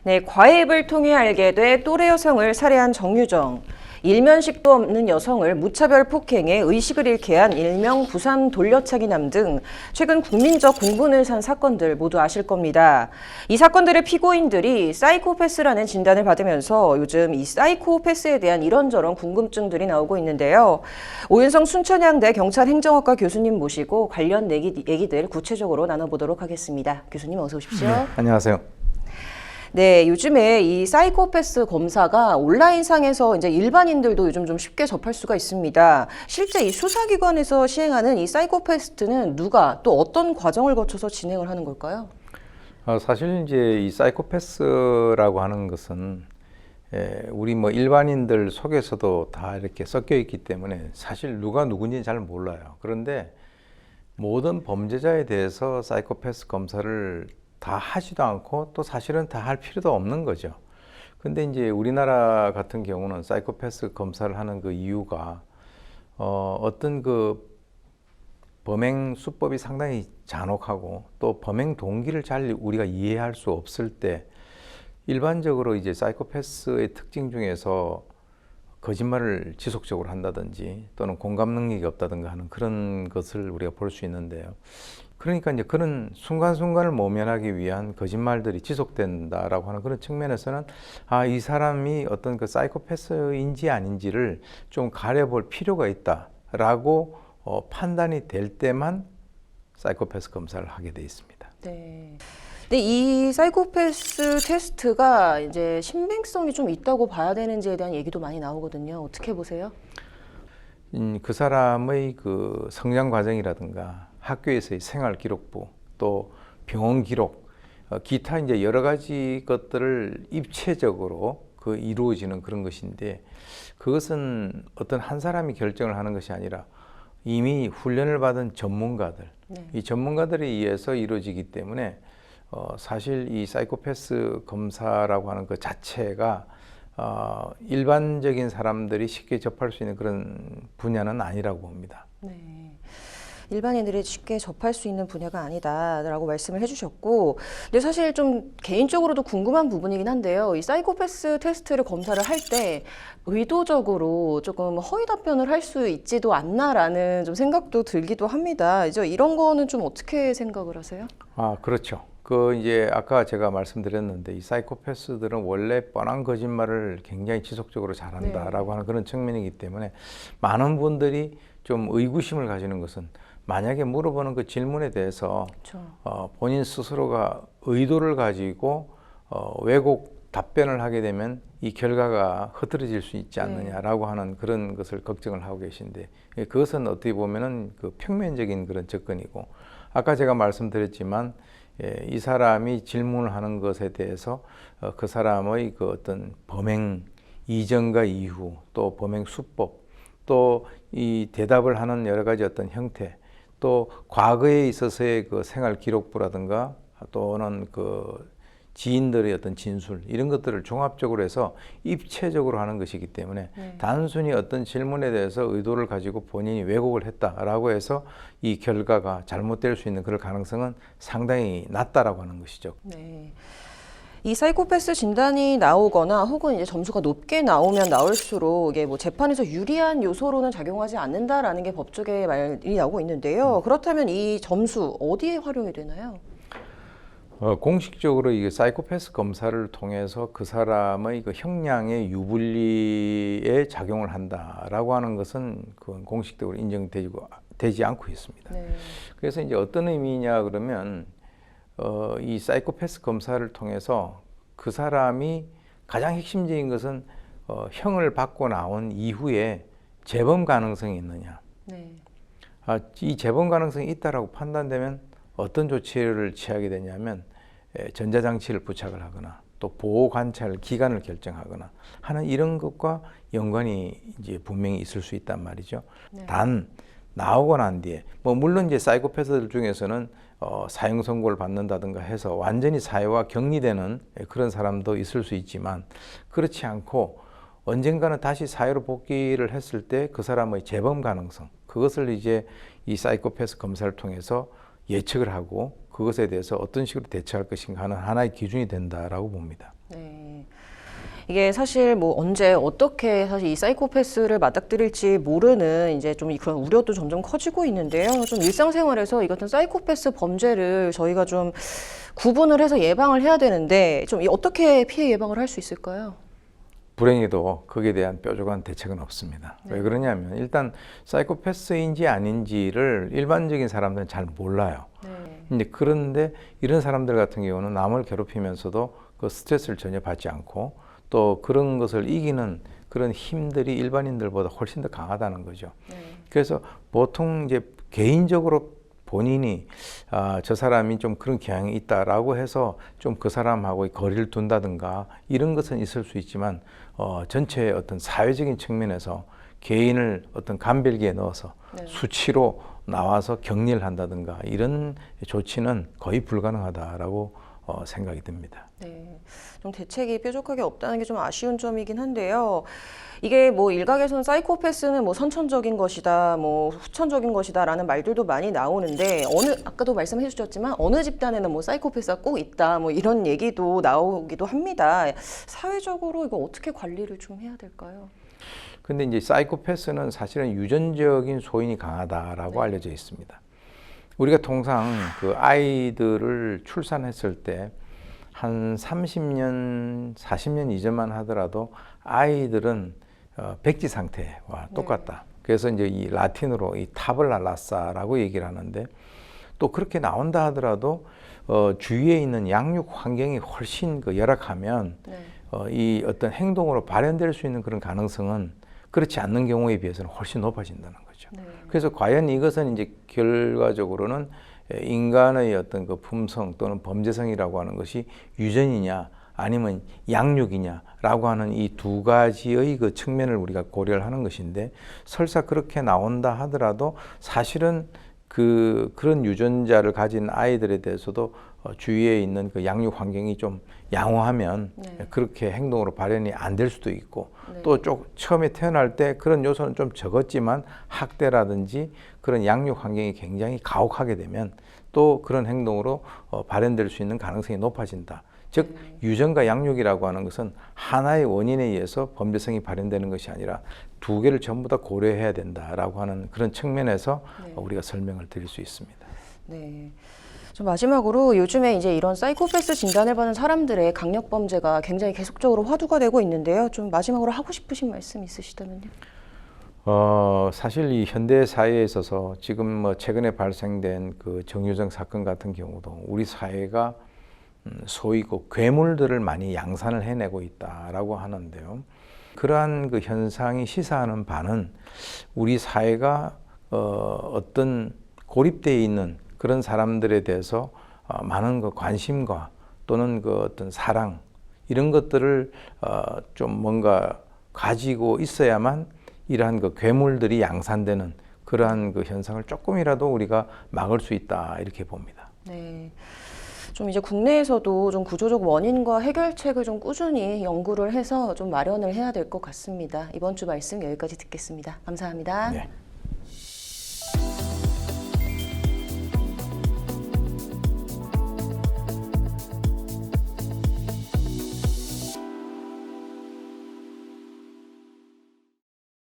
네, 과외입을 통해 알게 돼 또래 여성을 살해한 정유정. 일면식도 없는 여성을 무차별 폭행해 의식을 잃게 한 일명 부산 돌려차기남 등 최근 국민적 공분을 산 사건들 모두 아실 겁니다. 이 사건들의 피고인들이 사이코패스라는 진단을 받으면서 요즘 이 사이코패스에 대한 이런저런 궁금증들이 나오고 있는데요. 오윤성 순천향대 경찰행정학과 교수님 모시고 관련 얘기들 구체적으로 나눠보도록 하겠습니다. 교수님 어서 오십시오. 네, 안녕하세요. 네, 요즘에 이 사이코패스 검사가 온라인상에서 이제 일반인들도 요즘 좀 쉽게 접할 수가 있습니다. 실제 이 수사기관에서 시행하는 이 사이코패스는 누가 또 어떤 과정을 거쳐서 진행을 하는 걸까요? 사실 이제 이 사이코패스라고 하는 것은 우리 뭐 일반인들 속에서도 다 이렇게 섞여 있기 때문에 사실 누가 누군지 잘 몰라요. 그런데 모든 범죄자에 대해서 사이코패스 검사를 다 하지도 않고 또 사실은 다 할 필요도 없는 거죠. 근데 이제 우리나라 같은 경우는 사이코패스 검사를 하는 그 이유가 어떤 그 범행 수법이 상당히 잔혹하고 또 범행 동기를 잘 우리가 이해할 수 없을 때 일반적으로 이제 사이코패스의 특징 중에서 거짓말을 지속적으로 한다든지 또는 공감 능력이 없다든가 하는 그런 것을 우리가 볼 수 있는데요. 그러니까 이제 그런 순간순간을 모면하기 위한 거짓말들이 지속된다라고 하는 그런 측면에서는 이 사람이 어떤 그 사이코패스인지 아닌지를 좀 가려볼 필요가 있다라고 판단이 될 때만 사이코패스 검사를 하게 돼 있습니다. 네. 근데 이 사이코패스 테스트가 이제 신빙성이 좀 있다고 봐야 되는지에 대한 얘기도 많이 나오거든요. 어떻게 보세요? 그 사람의 그 성장 과정이라든가 학교에서의 생활 기록부 또 병원 기록 기타 이제 여러 가지 것들을 입체적으로 그 이루어지는 그런 것인데 그것은 어떤 한 사람이 결정을 하는 것이 아니라 이미 훈련을 받은 전문가들 이 전문가들에 의해서 이루어지기 때문에 사실 이 사이코패스 검사라고 하는 그 자체가 일반적인 사람들이 쉽게 접할 수 있는 그런 분야는 아니라고 봅니다. 네. 일반인들이 쉽게 접할 수 있는 분야가 아니다라고 말씀을 해주셨고, 근데 사실 좀 개인적으로도 궁금한 부분이긴 한데요. 이 사이코패스 테스트를 검사를 할 때 의도적으로 조금 허위 답변을 할 수 있지도 않나라는 좀 생각도 들기도 합니다. 이제 이런 거는 좀 어떻게 생각을 하세요? 그렇죠. 그 이제 아까 제가 말씀드렸는데 이 사이코패스들은 원래 뻔한 거짓말을 굉장히 지속적으로 잘한다라고 하는 그런 측면이기 때문에 많은 분들이 좀 의구심을 가지는 것은 만약에 물어보는 그 질문에 대해서 본인 스스로가 의도를 가지고 왜곡 답변을 하게 되면 이 결과가 흐트러질 수 있지 않느냐라고 하는 그런 것을 걱정을 하고 계신데 그것은 어떻게 보면은 그 평면적인 그런 접근이고 아까 제가 말씀드렸지만 이 사람이 질문을 하는 것에 대해서 그 사람의 그 어떤 범행 이전과 이후 또 범행 수법 또 이 대답을 하는 여러 가지 어떤 형태 또 과거에 있어서의 그 생활 기록부라든가 또는 그 지인들의 어떤 진술 이런 것들을 종합적으로 해서 입체적으로 하는 것이기 때문에 단순히 어떤 질문에 대해서 의도를 가지고 본인이 왜곡을 했다라고 해서 이 결과가 잘못될 수 있는 그럴 가능성은 상당히 낮다라고 하는 것이죠. 네. 이 사이코패스 진단이 나오거나 혹은 이제 점수가 높게 나오면 나올수록 이게 뭐 재판에서 유리한 요소로는 작용하지 않는다라는 게 법조계 말이 나오고 있는데요. 그렇다면 이 점수 어디에 활용이 되나요? 공식적으로 이 사이코패스 검사를 통해서 그 사람의 그 형량의 유불리에 작용을 한다라고 하는 것은 그건 공식적으로 인정되지 않고 있습니다. 그래서 이제 어떤 의미냐 그러면 이 사이코패스 검사를 통해서 그 사람이 가장 핵심적인 것은 형을 받고 나온 이후에 재범 가능성이 있느냐. 이 재범 가능성이 있다라고 판단되면 어떤 조치를 취하게 되냐면 전자장치를 부착을 하거나 또 보호 관찰 기간을 결정하거나 하는 이런 것과 연관이 이제 분명히 있을 수 있단 말이죠. 단 나오고 난 뒤에 뭐 물론 이제 사이코패스들 중에서는 사형 선고를 받는다든가 해서 완전히 사회와 격리되는 그런 사람도 있을 수 있지만 그렇지 않고 언젠가는 다시 사회로 복귀를 했을 때 그 사람의 재범 가능성 그것을 이제 이 사이코패스 검사를 통해서 예측을 하고 그것에 대해서 어떤 식으로 대처할 것인가 하는 하나의 기준이 된다라고 봅니다. 네. 이게 사실 뭐 언제 어떻게 사실 이 사이코패스를 맞닥뜨릴지 모르는 이제 좀 그런 우려도 점점 커지고 있는데요. 좀 일상생활에서 이 같은 사이코패스 범죄를 저희가 좀 구분을 해서 예방을 해야 되는데 좀 어떻게 피해 예방을 할 수 있을까요? 불행히도 거기에 대한 뾰족한 대책은 없습니다. 네. 왜 그러냐면 일단 사이코패스인지 아닌지를 일반적인 사람들은 잘 몰라요. 네. 그런데 이런 사람들 같은 경우는 남을 괴롭히면서도 그 스트레스를 전혀 받지 않고 또 그런 것을 이기는 그런 힘들이 일반인들보다 훨씬 더 강하다는 거죠. 네. 그래서 보통 이제 개인적으로 본인이 저 사람이 좀 그런 경향이 있다라고 해서 좀 그 사람하고 거리를 둔다든가 이런 것은 있을 수 있지만 전체의 어떤 사회적인 측면에서 개인을 어떤 간별기에 넣어서 네. 수치로 나와서 격리를 한다든가 이런 조치는 거의 불가능하다라고 생각이 듭니다. 네, 좀 대책이 뾰족하게 없다는 게 좀 아쉬운 점이긴 한데요. 이게 뭐 일각에서는 사이코패스는 뭐 선천적인 것이다, 뭐 후천적인 것이다라는 말들도 많이 나오는데 아까도 말씀해 주셨지만 어느 집단에는 뭐 사이코패스가 꼭 있다, 뭐 이런 얘기도 나오기도 합니다. 사회적으로 이거 어떻게 관리를 좀 해야 될까요? 근데 이제 사이코패스는 사실은 유전적인 소인이 강하다라고 네. 알려져 있습니다. 우리가 통상 그 아이들을 출산했을 때 한 30년, 40년 이전만 하더라도 아이들은 백지 상태와 똑같다. 그래서 이제 이 라틴어로 이 타블라라사라고 얘기를 하는데 또 그렇게 나온다 하더라도 주위에 있는 양육 환경이 훨씬 열악하면 네. 이 어떤 행동으로 발현될 수 있는 그런 가능성은 그렇지 않는 경우에 비해서는 훨씬 높아진다는 거죠. 네. 그래서 과연 이것은 이제 결과적으로는 인간의 어떤 그 품성 또는 범죄성이라고 하는 것이 유전이냐 아니면 양육이냐라고 하는 이 두 가지의 그 측면을 우리가 고려를 하는 것인데 설사 그렇게 나온다 하더라도 사실은 그런 유전자를 가진 아이들에 대해서도 주위에 있는 그 양육 환경이 좀 양호하면 네. 그렇게 행동으로 발현이 안 될 수도 있고 네. 또 처음에 태어날 때 그런 요소는 좀 적었지만 학대라든지 그런 양육 환경이 굉장히 가혹하게 되면 또 그런 행동으로 발현될 수 있는 가능성이 높아진다. 즉 유전과 양육이라고 하는 것은 하나의 원인에 의해서 범죄성이 발현되는 것이 아니라 두 개를 전부 다 고려해야 된다라고 하는 그런 측면에서 네. 우리가 설명을 드릴 수 있습니다. 네. 좀 마지막으로 요즘에 이제 이런 사이코패스 진단을 받은 사람들의 강력 범죄가 굉장히 계속적으로 화두가 되고 있는데요. 좀 마지막으로 하고 싶으신 말씀 있으시다면요. 사실 이 현대 사회에 있어서 지금 뭐 최근에 발생된 그 정유정 사건 같은 경우도 우리 사회가 소위 그 괴물들을 많이 양산을 해내고 있다라고 하는데요. 그러한 그 현상이 시사하는 바는 우리 사회가 어떤 고립되어 있는 그런 사람들에 대해서 많은 그 관심과 또는 그 어떤 사랑 이런 것들을 좀 뭔가 가지고 있어야만 이러한 그 괴물들이 양산되는 그러한 그 현상을 조금이라도 우리가 막을 수 있다 이렇게 봅니다. 네. 좀 이제 국내에서도 좀 구조적 원인과 해결책을 좀 꾸준히 연구를 해서 좀 마련을 해야 될 것 같습니다. 이번 주 말씀 여기까지 듣겠습니다. 감사합니다. 네.